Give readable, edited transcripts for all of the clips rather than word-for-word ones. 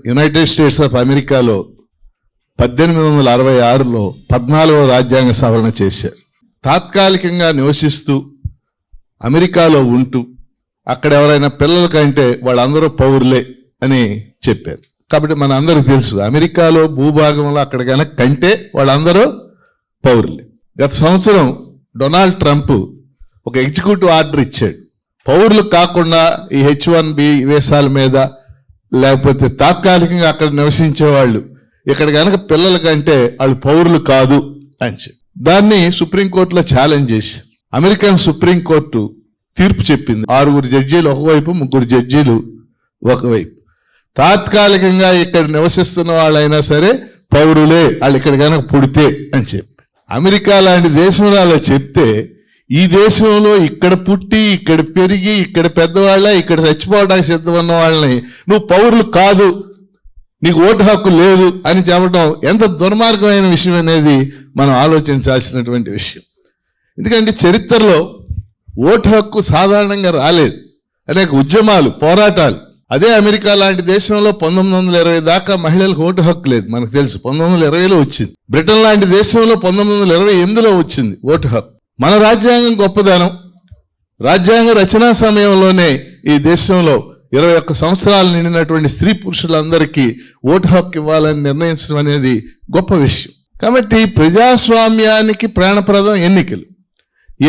United states of అమెరికాలో 1866లో 14వ రాజ్యాంగ సవరణ చేశారు. తాత్కాలికంగా నివసిస్తూ అమెరికాలో ఉంటూ అక్కడ ఎవరైనా పిల్లల కంటే వాళ్ళందరూ పౌరులే అని చెప్పారు. కాబట్టి మన అందరికీ తెలుసు అమెరికాలో భూభాగంలో అక్కడ కనుక కంటే వాళ్ళందరూ పౌరులే. గత సంవత్సరం డొనాల్డ్ ట్రంప్ ఒక ఎగ్జిక్యూటివ్ ఆర్డర్ ఇచ్చాడు. పౌరులు కాకుండా ఈ H1B వీసాల మీద లేకపోతే తాత్కాలికంగా అక్కడ నివసించే వాళ్ళు ఇక్కడ కనుక పిల్లల కంటే వాళ్ళు పౌరులు కాదు అని చెప్పి దాన్ని సుప్రీంకోర్టులో ఛాలెంజ్ చేసి అమెరికన్ సుప్రీంకోర్టు తీర్పు చెప్పింది. 6 జడ్జీలు ఒకవైపు, 3 జడ్జీలు ఒకవైపు. తాత్కాలికంగా ఇక్కడ నివసిస్తున్న వాళ్ళైనా సరే పౌరులే వాళ్ళు ఇక్కడ కనుక పుడితే అని చెప్పి అమెరికా లాంటి దేశంలో అలా చెప్తే ఈ దేశంలో ఇక్కడ పుట్టి ఇక్కడ పెరిగి ఇక్కడ పెద్దవాళ్ళ ఇక్కడ చచ్చిపోవడానికి సిద్ధం ఉన్న వాళ్ళని నువ్వు పౌరులు కాదు, నీకు ఓటు హక్కు లేదు అని చెప్పడం ఎంత దుర్మార్గమైన విషయం అనేది మనం ఆలోచించాల్సినటువంటి విషయం. ఎందుకంటే చరిత్రలో ఓటు హక్కు సాధారణంగా రాలేదు. అనేక ఉద్యమాలు, పోరాటాలు. అదే అమెరికా లాంటి దేశంలో 1920 దాకా మహిళలకు ఓటు హక్కు లేదు, మనకు తెలుసు. 1920లో వచ్చింది. బ్రిటన్ లాంటి దేశంలో 1928లో వచ్చింది ఓటు హక్కు. మన రాజ్యాంగం గొప్పదనం, రాజ్యాంగ రచనా సమయంలోనే ఈ దేశంలో 21 సంవత్సరాలు నిండినటువంటి స్త్రీ పురుషులందరికీ ఓటు హక్కు ఇవ్వాలని నిర్ణయించడం అనేది గొప్ప విషయం. కాబట్టి ప్రజాస్వామ్యానికి ప్రాణప్రదం ఎన్నికలు.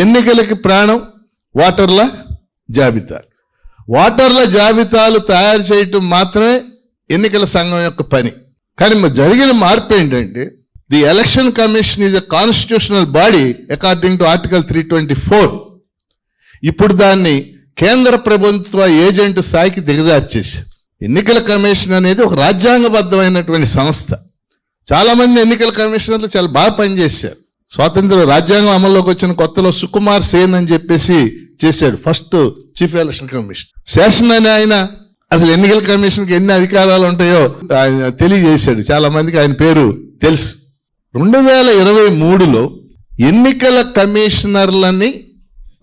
ఎన్నికలకి ప్రాణం ఓటర్ల జాబితా. ఓటర్ల జాబితాలు తయారు చేయటం మాత్రమే ఎన్నికల సంఘం యొక్క పని. కానీ జరిగిన మార్పు ఏంటంటే the election commission is a constitutional body according to article 324. ఇప్పుడు దాన్ని కేంద్ర ప్రభుత్వ ఏజెంట్ స్థాయికి దిగజార్చేసి ఎన్నికల కమిషన్ అనేది ఒక రాజ్యాంగబద్ధమైనటువంటి సంస్థ. చాలామంది ఎన్నికల కమిషనర్లు చాలా బాగా పనిచేశారు. స్వాతంత్ర రాజ్యాంగం అమల్లోకి వచ్చిన కొత్తలో సుకుమార్ సేన్ అని చెప్పేసి చేశాడు first chief election commission. Seshan అని ఆయన అసలు ఎన్నికల కమిషన్కి ఎన్ని అధికారాలు ఉంటాయో ఆయన తెలియజేశాడు. చాలా మందికి ఆయన పేరు తెలుసు. 2023లో ఎన్నికల కమిషనర్లని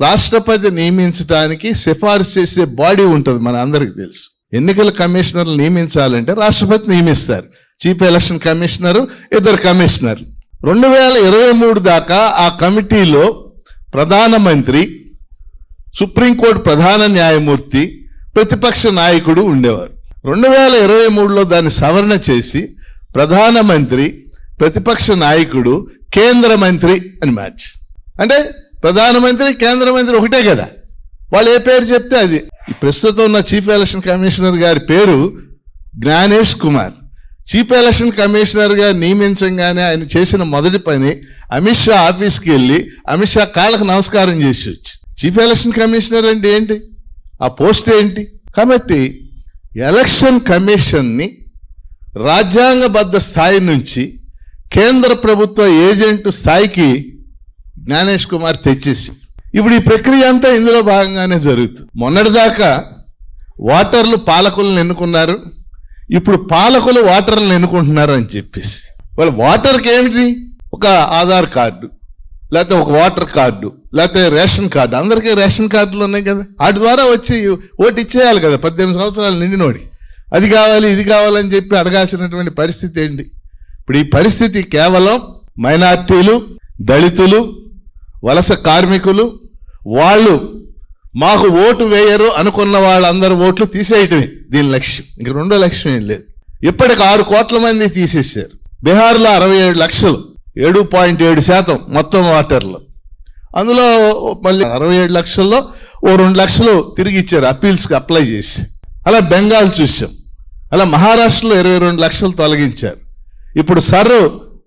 రాష్ట్రపతి నియమించడానికి సిఫార్సు చేసే బాడీ ఉంటుంది, మన అందరికీ తెలుసు. ఎన్నికల కమిషనర్లు నియమించాలంటే రాష్ట్రపతి నియమిస్తారు. చీఫ్ ఎలక్షన్ కమిషనరు, 2 కమిషనర్లు. 2023 దాకా ఆ కమిటీలో ప్రధానమంత్రి, సుప్రీంకోర్టు ప్రధాన న్యాయమూర్తి, ప్రతిపక్ష నాయకుడు ఉండేవారు. 2023లో దాన్ని సవరణ చేసి ప్రధానమంత్రి, ప్రతిపక్ష నాయకుడు, కేంద్ర మంత్రి అని మార్చి. అంటే ప్రధానమంత్రి, కేంద్ర మంత్రి ఒకటే కదా, వాళ్ళు ఏ పేరు చెప్తే అది. ప్రస్తుతం ఉన్న చీఫ్ ఎలక్షన్ కమిషనర్ గారి పేరు జ్ఞానేష్ కుమార్. చీఫ్ ఎలక్షన్ కమిషనర్గా నియమించగానే ఆయన చేసిన మొదటి పని అమిత్ షా ఆఫీస్కి వెళ్ళి అమిత్ షా కాళ్ళకు నమస్కారం చేసి వచ్చి. చీఫ్ ఎలక్షన్ కమిషనర్ అంటే ఏంటి, ఆ పోస్ట్ ఏంటి? కాబట్టి ఎలక్షన్ కమిషన్ని రాజ్యాంగబద్ధ స్థాయి నుంచి కేంద్ర ప్రభుత్వ ఏజెంట్ స్థాయికి జ్ఞానేష్ కుమార్ తెచ్చేసి ఇప్పుడు ఈ ప్రక్రియ అంతా ఇందులో భాగంగానే జరుగుతుంది. మొన్నటిదాకా ఓటర్లు పాలకులను ఎన్నుకున్నారు, ఇప్పుడు పాలకులు ఓటర్లను ఎన్నుకుంటున్నారు అని చెప్పేసి. వాళ్ళ ఓటర్కి ఏమిటి, ఒక ఆధార్ కార్డు, లేకపోతే ఒక ఓటర్ కార్డు, లేకపోతే రేషన్ కార్డు. అందరికీ రేషన్ కార్డులు ఉన్నాయి కదా, వాటి ద్వారా వచ్చి ఓటు ఇచ్చేయాలి కదా 18 సంవత్సరాలు నిండినోడి. అది కావాలి ఇది కావాలని చెప్పి అడగాల్సినటువంటి పరిస్థితి ఏంటి? ఇప్పుడు ఈ పరిస్థితి కేవలం మైనార్టీలు, దళితులు, వలస కార్మికులు, వాళ్ళు మాకు ఓటు వేయరు అనుకున్న వాళ్ళందరూ ఓట్లు తీసేయటమే దీని లక్ష్యం. ఇంక రెండో లక్ష్యం ఏం లేదు. ఇప్పటికి 6 కోట్ల మంది తీసేశారు. బీహార్లో 67 లక్షలు, 7.7% మొత్తం ఓటర్లు. అందులో మళ్ళీ 67 లక్షల్లో 2 లక్షలు తిరిగి ఇచ్చారు అప్పీల్స్కి అప్లై చేసి. అలా బెంగాల్ చూసాం. అలా మహారాష్ట్రలో 22 లక్షలు తొలగించారు. ఇప్పుడు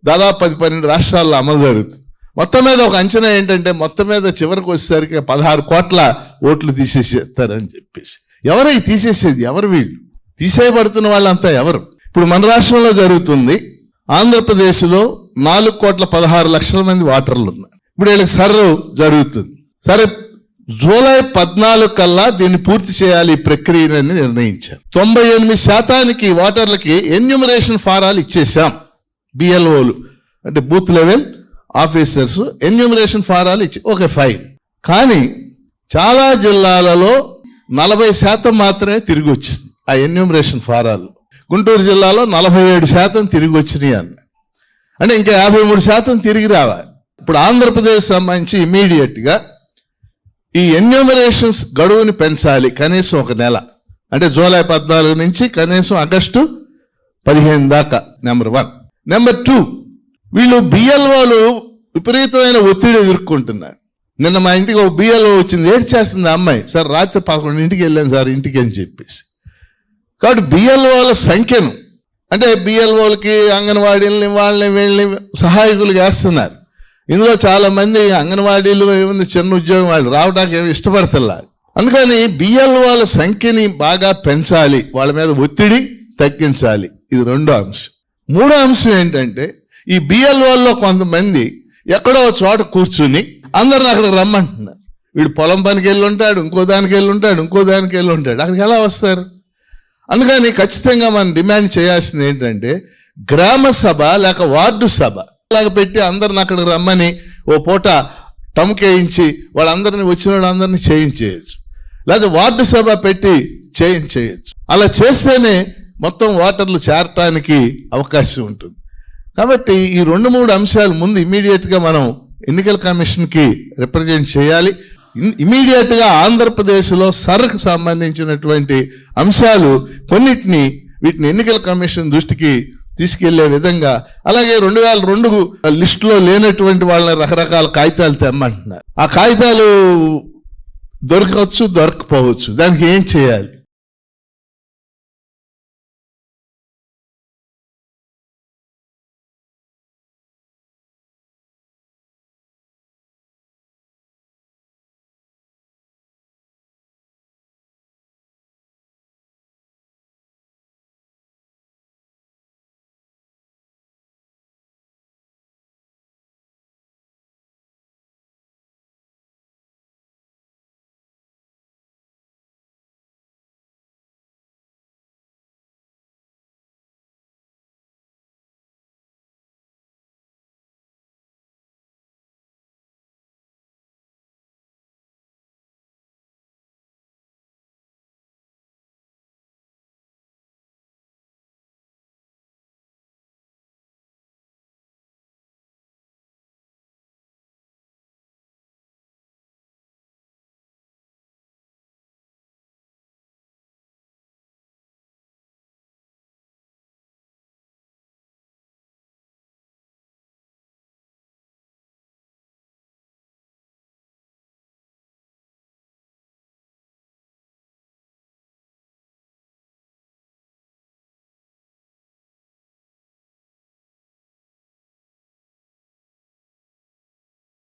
దాదాపు 10-12 రాష్ట్రాల్లో అమలు జరుగుతుంది. మొత్తం మీద ఒక అంచనా ఏంటంటే మొత్తం మీద చివరికి వచ్చేసరికి 16 కోట్ల ఓట్లు తీసేసేస్తారని చెప్పేసి. ఎవరు తీసేసేది? ఎవరు వీళ్ళు? తీసేయబడుతున్న వాళ్ళంతా ఎవరు? ఇప్పుడు మన రాష్ట్రంలో జరుగుతుంది. ఆంధ్రప్రదేశ్లో 4,16,00,000 మంది ఓటర్లు ఉన్నారు. ఇప్పుడు వీళ్ళకి జరుగుతుంది. సరే, జూలై 14 కల్లా దీన్ని పూర్తి చేయాలి ఈ ప్రక్రియని నిర్ణయించారు. 98% ఓటర్లకి ఎన్యూమరేషన్ ఫారాలు ఇచ్చేసాం. బిఎల్ఓలు అంటే బూత్ లెవెల్ ఆఫీసర్స్ ఎన్యూమరేషన్ ఫారాలు ఇచ్చి ఓకే ఫైన్. కానీ చాలా జిల్లాలలో 40% మాత్రమే తిరిగి వచ్చింది ఆ ఎన్యూమరేషన్ ఫారాలు. గుంటూరు జిల్లాలో 47% తిరిగి వచ్చినాయి అన్న. అంటే ఇంకా 53% తిరిగి రావాలి. ఇప్పుడు ఆంధ్రప్రదేశ్ సంబంధించి ఇమీడియట్గా ఈ ఎన్యూమరేషన్స్ గడువుని పెంచాలి కనీసం 1 నెల. అంటే జూలై 14 నుంచి కనీసం ఆగస్టు 15 దాకా. నెంబర్ 1. నెంబర్ 2, వీళ్ళు బిఎల్ఓలు విపరీతమైన ఒత్తిడి ఎదుర్కొంటున్నారు. నిన్న మా ఇంటికి ఒక బిఎల్ఓ వచ్చింది, ఏడ్చేస్తుంది అమ్మాయి, సార్ రాత్రి 11 వెళ్ళాను సార్ ఇంటికి అని చెప్పేసి. కాబట్టి బిఎల్ఓల సంఖ్యను, అంటే బిఎల్ఓలకి అంగన్వాడీలని వాళ్ళని వీళ్ళని సహాయకులుగా వేస్తున్నారు. ఇందులో చాలా మంది అంగన్వాడీలు ఏముంది చిన్న ఉద్యోగం వాళ్ళు రావడానికి ఏమి ఇష్టపడతన్నారు. అందుకని బిఎల్ఓల సంఖ్యని బాగా పెంచాలి, వాళ్ళ మీద ఒత్తిడి తగ్గించాలి. ఇది 2వ అంశం. 3వ అంశం ఏంటంటే ఈ బిఎల్ఓల్లో కొంతమంది ఎక్కడో చోట కూర్చుని అందరిని అక్కడికి రమ్మంటున్నారు. వీడు పొలం పనికి వెళ్ళి ఉంటాడు, ఇంకో దానికి వెళ్ళి ఉంటాడు, ఇంకో దానికి వెళ్ళి ఉంటాడు, అక్కడికి ఎలా వస్తారు? అందుకని ఖచ్చితంగా మనం డిమాండ్ చేయాల్సింది ఏంటంటే గ్రామ సభ లేక వార్డు సభ లాగా పెట్టి అందరిని అక్కడికి రమ్మని ఓ పూట టమ్కేయించి వాళ్ళందరినీ వచ్చిన వాళ్ళందరినీ చేయించేయచ్చు. లేదా వార్డు సభ పెట్టి చేయించేయచ్చు. అలా చేస్తేనే మొత్తం ఓటర్లు చేరటానికి అవకాశం ఉంటుంది. కాబట్టి ఈ 2-3 అంశాలు ముందు ఇమీడియట్గా మనం ఎన్నికల కమిషన్కి రిప్రజెంట్ చేయాలి. ఇమీడియట్గా ఆంధ్రప్రదేశ్లో సర్కు సంబంధించినటువంటి అంశాలు కొన్నిటిని వీటిని ఎన్నికల కమిషన్ దృష్టికి తీసుకెళ్లే విధంగా, అలాగే 2002 లిస్టులో లేనటువంటి వాళ్ళని రకరకాల కాగితాలు తెమ్మంటున్నారు. ఆ కాగితాలు దొరకవచ్చు, దొరకపోవచ్చు. దానికి ఏం చేయాలి?